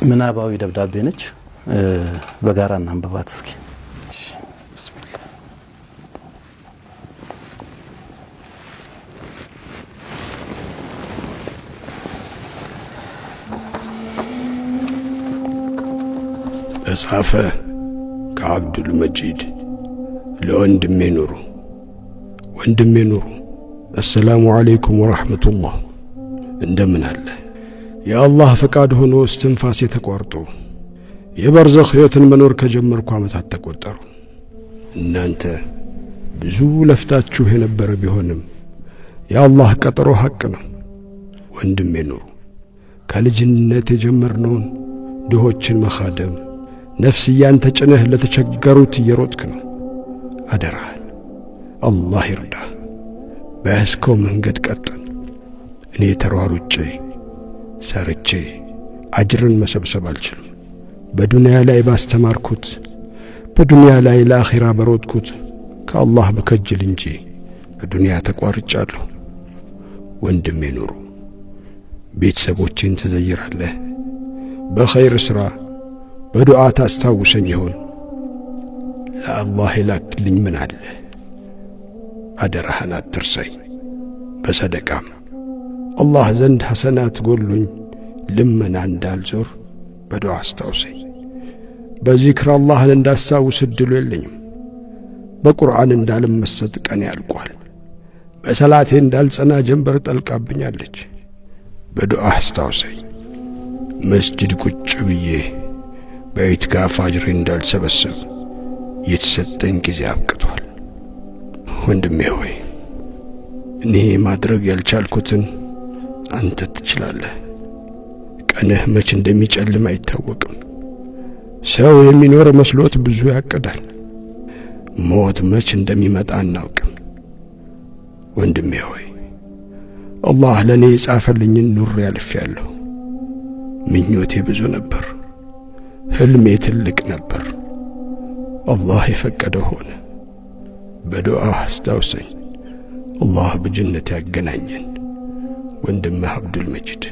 ምናባዊ ደብዳቤ ነች በጋራ እናንብባት እስኪ ተጻፈ ከአብዱል መጂድ ለወንድሜ ኑሩ السلام عليكم ورحمة الله እንደምን አለ የአላህ ፈቃድ ሆኖ እስትንፋሴ ተቋርጦ የበርዘኽ ሕይወትን መኖር ከጀመርኩ ዓመታት ተቆጠሩ። እናንተ ብዙ ለፍታችሁ የነበረ ቢሆንም የአላህ ቀጠሮ ሐቅ ነው። ወንድሜ ኑሩ ከልጅነት የጀመርነውን ድሆችን መኻደም ነፍስያን ተጭነህ ለተቸገሩት እየሮጥክ ነው። አደራህን አላህ ይርዳህ። በያዝከው መንገድ ቀጥል። እኔ ተሯሩጬ ሰርቼ አጅርን መሰብሰብ አልችልም። በዱንያ ላይ ባስተማርኩት በዱንያ ላይ ለአኺራ በሮጥኩት ከአላህ በከጅል እንጂ በዱንያ ተቋርጫለሁ። ወንድሜ ኑሩ ቤተሰቦቼን ትዘይራለህ። በኸይር ሥራ በዱዓ ታስታውሰኝ ይሆን? ለአላህ ይላክልኝ ምን አለ? አደራህን አትርሳኝ። በሰደቃም አላህ ዘንድ ሐሰናት ጎሉኝ ልመና እንዳልዞር በዱዓ አስታውሰኝ። በዚክር አላህን እንዳስታውስ እድሉ የለኝም። በቁርአን እንዳልመሰጥ ቀኔ ያልቋል። በሰላቴ እንዳልጸና ጀንበር ጠልቃብኛለች። በዱዓ አስታውሰኝ። መስጂድ ቁጭ ብዬ በኢትካፍ አጅሬ እንዳልሰበስብ የተሰጠኝ ጊዜ አብቅቷል። ወንድሜ ሆይ እኔ ማድረግ ያልቻልኩትን አንተ ትችላለህ። ቀንህ መች እንደሚጨልም አይታወቅም። ሰው የሚኖር መስሎት ብዙ ያቅዳል። ሞት መች እንደሚመጣ አናውቅም። ወንድሜ ሆይ አላህ ለኔ የጻፈልኝን ኑሬ አልፌያለሁ። ምኞቴ ብዙ ነበር፣ ህልሜ ትልቅ ነበር። አላህ የፈቀደው ሆነ። በዱዓ አስታውሰኝ። አላህ በጀነት ያገናኘን። ወንድምህ አብዱል መጂድ